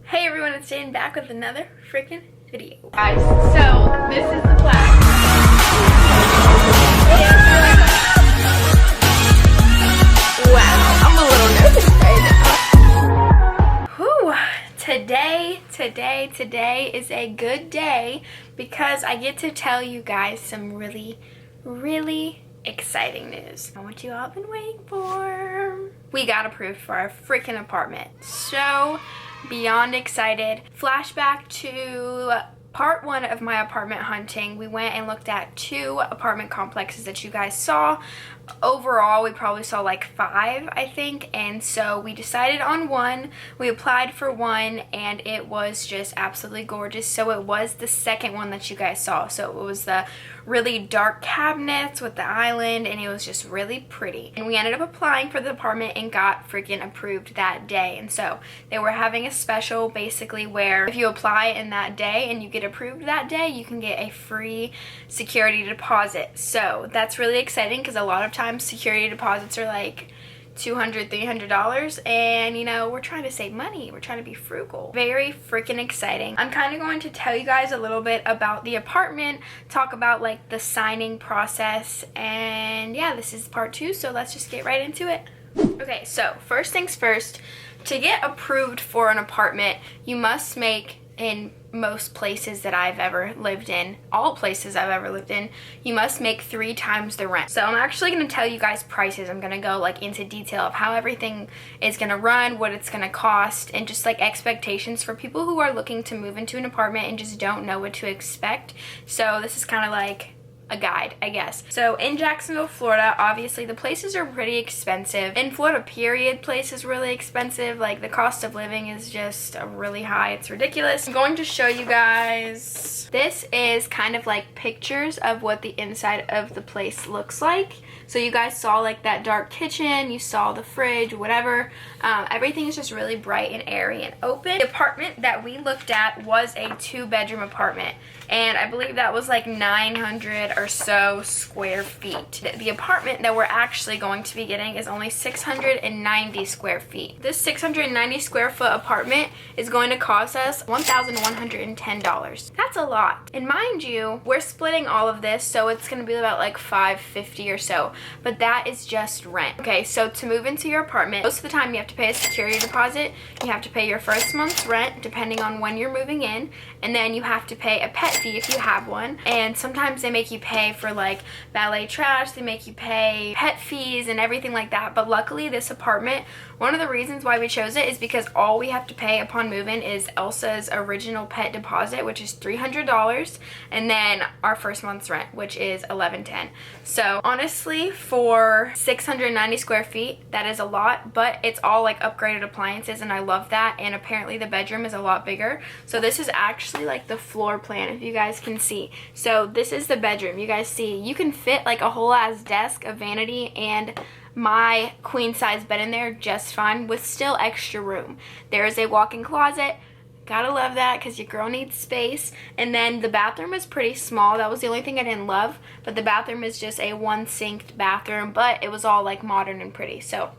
Hey everyone, it's Jaiden back with another freaking video. Guys, so this is the plaque. Wow, I'm a little nervous right now. Whew, today is a good day because I get to tell you guys some really exciting news. What you all been waiting for. We got approved for our freaking apartment. So beyond excited. Flashback to part 1 of my apartment hunting. We went and looked at 2 apartment complexes that you guys saw. Overall, we probably saw like 5, I think, and so we decided on 1. We applied for 1 and it was just absolutely gorgeous. So it was the second one that you guys saw. So it was the really dark cabinets with the island, and it was just really pretty. And we ended up applying for the apartment and got freaking approved that day. And so they were having a special basically where if you apply in that day and you get approved that day, you can get a free security deposit. So that's really exciting because a lot of times security deposits are like $200, $300, and you know, we're trying to save money. We're trying to be frugal. Very freaking exciting. I'm kind of going to tell you guys a little bit about the apartment, talk about like the signing process, and yeah, this is part 2, so let's just get right into it. Okay, so first things first, to get approved for an apartment, you must make, in most places that I've ever lived in, all places I've ever lived in, you must make 3 times the rent. So I'm actually going to tell you guys prices. I'm going to go like into detail of how everything is going to run, what it's going to cost, and just like expectations for people who are looking to move into an apartment and just don't know what to expect. So this is kind of like a guide, I guess. So in Jacksonville, Florida, obviously the places are pretty expensive. In Florida, period, place is really expensive. Like the cost of living is just really high. It's ridiculous. I'm going to show you guys. This is kind of like pictures of what the inside of the place looks like. So you guys saw like that dark kitchen, you saw the fridge, whatever. Everything is just really bright and airy and open. The apartment that we looked at was a 2-bedroom apartment, and I believe that was like 900 or so square feet. The apartment that we're actually going to be getting is only 690 square feet. This 690 square foot apartment is going to cost us $1,110. That's a lot. And mind you, we're splitting all of this, so it's going to be about like $550 or so. But that is just rent. Okay, so to move into your apartment, most of the time you have to pay a security deposit. You have to pay your first month's rent depending on when you're moving in, and then you have to pay a pet fee if you have one. And sometimes they make you pay for like valet trash, they make you pay pet fees and everything like that. But luckily this apartment, one of the reasons why we chose it is because all we have to pay upon move-in is Elsa's original pet deposit, which is $300, and then our first month's rent, which is $1,110. So honestly, for 690 square feet, that is a lot, but it's all like upgraded appliances, and I love that. And apparently the bedroom is a lot bigger. So this is actually like the floor plan, if you guys can see. So this is the bedroom. You guys see, you can fit like a whole ass desk, a vanity, and my queen size bed in there just fine with still extra room. There is a walk-in closet. Gotta love that because your girl needs space. And then the bathroom is pretty small. That was the only thing I didn't love, but the bathroom is just a 1-sinked bathroom, but it was all like modern and pretty, so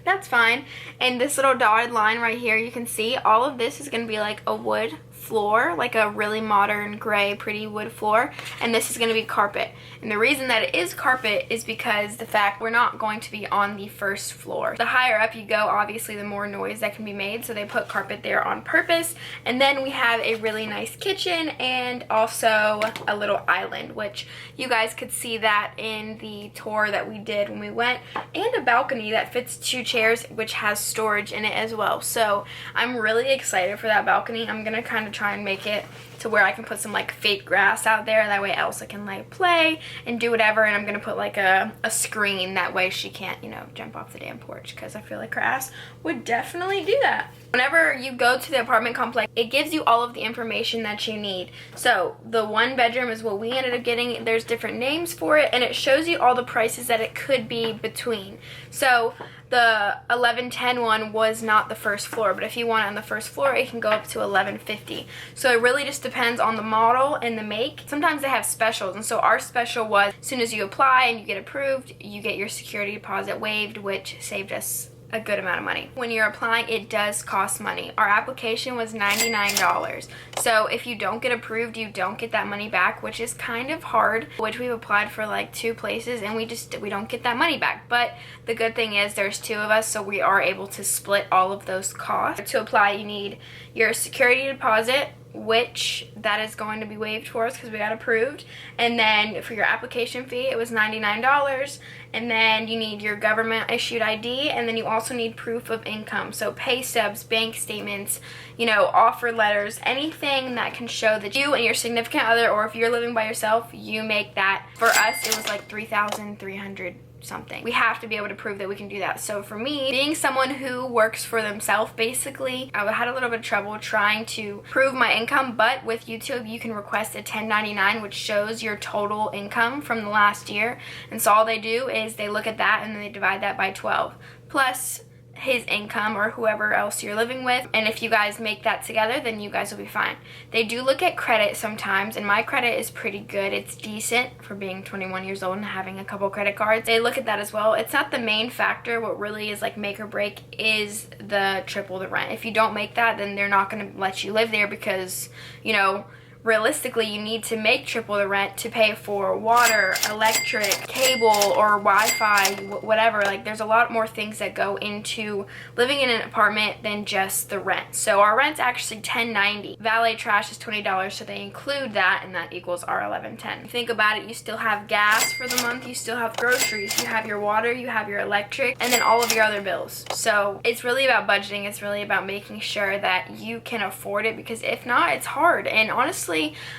that's fine. And this little dotted line right here, you can see all of this is gonna be like a wood floor, like a really modern gray pretty wood floor, and this is going to be carpet. And the reason that it is carpet is because the fact we're not going to be on the first floor. The higher up you go, obviously the more noise that can be made, so they put carpet there on purpose. And then we have a really nice kitchen and also a little island, which you guys could see that in the tour that we did when we went, and a balcony that fits 2 chairs, which has storage in it as well. So I'm really excited for that balcony. I'm gonna kind of try and make it to where I can put some like fake grass out there, that way Elsa can like play and do whatever. And I'm gonna put like a screen, that way she can't, you know, jump off the damn porch, because I feel like her ass would definitely do that. Whenever you go to the apartment complex, it gives you all of the information that you need. So the 1 bedroom is what we ended up getting. There's different names for it, and it shows you all the prices that it could be between. So the 1110 one was not the first floor, but if you want it on the first floor, it can go up to 1150. So it really just depends on the model and the make. Sometimes they have specials, and so our special was as soon as you apply and you get approved, you get your security deposit waived, which saved us a good amount of money. When you're applying, it does cost money. Our application was $99. So if you don't get approved, you don't get that money back, which is kind of hard, which we've applied for like 2 places and we don't get that money back. But the good thing is there's 2 of us, so we are able to split all of those costs. To apply, you need your security deposit, which that is going to be waived for us because we got approved. And then for your application fee, it was $99. And then you need your government issued ID, and then you also need proof of income. So pay stubs, bank statements, you know, offer letters, anything that can show that you and your significant other, or if you're living by yourself, you make that. For us, it was like $3,300 something. We have to be able to prove that we can do that. So for me, being someone who works for themselves, basically, I had a little bit of trouble trying to prove my income, but with YouTube, you can request a 1099, which shows your total income from the last year. And so all they do is they look at that and then they divide that by 12, plus his income or whoever else you're living with, and if you guys make that together, then you guys will be fine. They do look at credit sometimes, and my credit is pretty good. It's decent for being 21 years old and having a couple credit cards. They look at that as well. It's not the main factor. What really is like make or break is the triple the rent. If you don't make that, then they're not going to let you live there because, you know, realistically, you need to make triple the rent to pay for water, electric, cable, or Wi-Fi, whatever. Like, there's a lot more things that go into living in an apartment than just the rent. So our rent's actually $10.90. Valet trash is $20, so they include that, and that equals our $11.10. Think about it, you still have gas for the month, you still have groceries, you have your water, you have your electric, and then all of your other bills. So it's really about budgeting. It's really about making sure that you can afford it, because if not, it's hard. And honestly,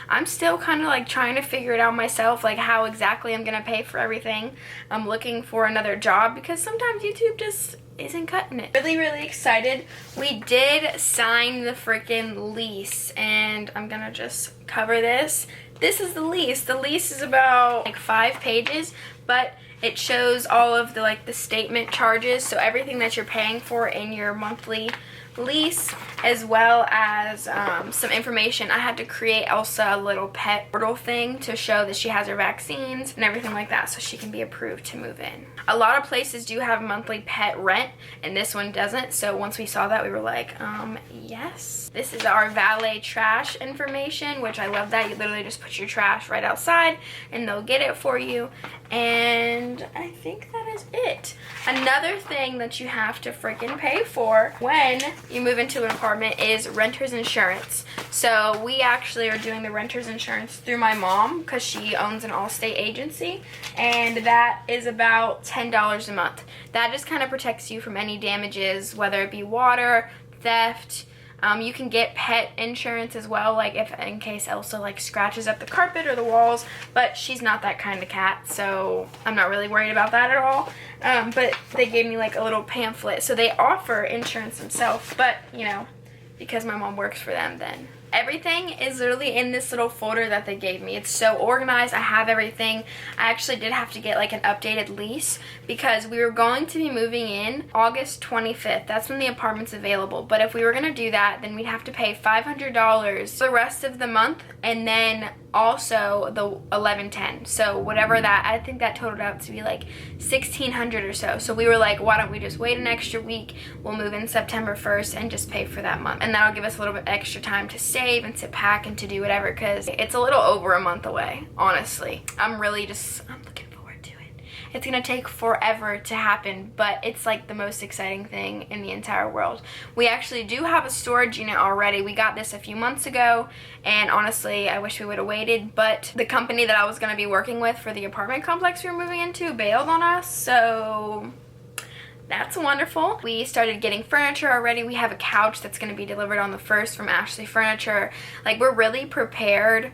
I'm still kind of like trying to figure it out myself, like how exactly I'm gonna pay for everything. I'm looking for another job because sometimes YouTube just isn't cutting it. Really excited. We did sign the freaking lease, and I'm gonna just cover this. This is the lease. The lease is about like 5 pages, but it shows all of the like the statement charges, so everything that you're paying for in your monthly lease, as well as some information. I had to create Elsa a little pet portal thing to show that she has her vaccines and everything like that, so she can be approved to move in. A lot of places do have monthly pet rent, and this one doesn't. So once we saw that, we were like, yes. This is our valet trash information, which I love that. You literally just put your trash right outside and they'll get it for you. And I think that is it. Another thing that you have to freaking pay for when you move into an apartment is renter's insurance. So we actually are doing the renter's insurance through my mom because she owns an Allstate agency, and that is about $10 a month. That just kind of protects you from any damages, whether it be water, theft. You can get pet insurance as well, like if in case Elsa like scratches up the carpet or the walls, but she's not that kind of cat, so I'm not really worried about that at all. But they gave me like a little pamphlet, so they offer insurance themselves, but you know, because my mom works for them, then everything is literally in this little folder that they gave me. It's so organized. I have everything. I actually did have to get like an updated lease because we were going to be moving in August 25th. That's when the apartment's available. But if we were going to do that, then we'd have to pay $500 the rest of the month, and then also the $11.10. So whatever that, I think that totaled out to be like $1,600 or so. So we were like, why don't we just wait an extra week? We'll move in September 1st and just pay for that month. And that'll give us a little bit extra time to save and to pack and to do whatever, because it's a little over a month away, honestly. I'm looking forward to it. It's gonna take forever to happen, but it's like the most exciting thing in the entire world. We actually do have a storage unit already. We got this a few months ago, and honestly, I wish we would have waited, but the company that I was gonna be working with for the apartment complex we were moving into bailed on us, so that's wonderful. We started getting furniture already. We have a couch that's going to be delivered on the 1st from Ashlea Furniture. Like, we're really prepared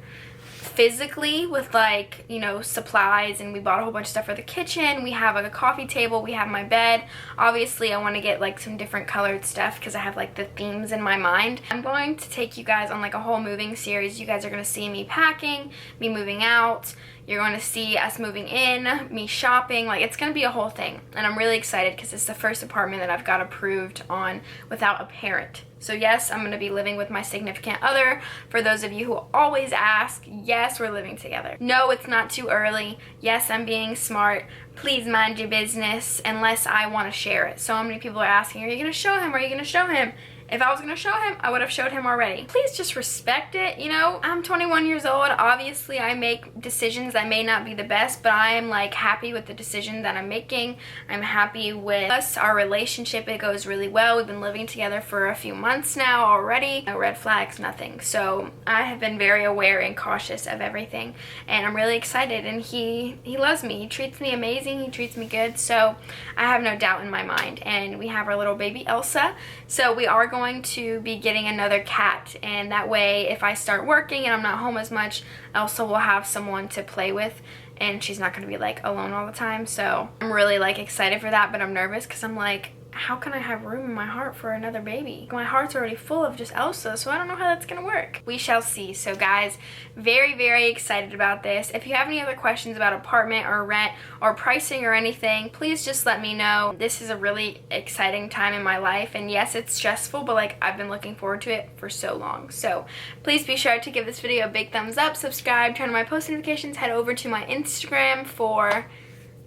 physically with, like, you know, supplies, and we bought a whole bunch of stuff for the kitchen. We have like a coffee table. We have my bed. Obviously, I want to get like some different colored stuff because I have like the themes in my mind. I'm going to take you guys on like a whole moving series. You guys are going to see me packing, me moving out, You're going to see us moving in, me shopping. Like, it's going to be a whole thing. And I'm really excited because it's the first apartment that I've got approved on without a parent. So yes, I'm going to be living with my significant other. For those of you who always ask, yes, we're living together. No, it's not too early. Yes, I'm being smart. Please mind your business unless I want to share it. So many people are asking, are you going to show him? Are you going to show him? If I was going to show him, I would have showed him already. Please just respect it, you know? I'm 21 years old. Obviously, I make decisions that may not be the best, but I am like happy with the decision that I'm making. I'm happy with us, our relationship. It goes really well. We've been living together for a few months now already. No red flags, nothing. So I have been very aware and cautious of everything, and I'm really excited. And he loves me. He treats me amazing. He treats me good. So I have no doubt in my mind. And we have our little baby Elsa. So we are going to be getting another cat, and that way if I start working and I'm not home as much, Elsa will have someone to play with and she's not going to be like alone all the time. So I'm really like excited for that, but I'm nervous because I'm like, how can I have room in my heart for another baby? My heart's already full of just Elsa, so I don't know how that's gonna work. We shall see. So guys, very, very excited about this. If you have any other questions about apartment or rent or pricing or anything, please just let me know. This is a really exciting time in my life, and yes, it's stressful, but like I've been looking forward to it for so long. So please be sure to give this video a big thumbs up, subscribe, turn on my post notifications, head over to my Instagram for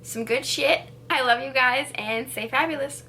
some good shit. I love you guys and stay fabulous.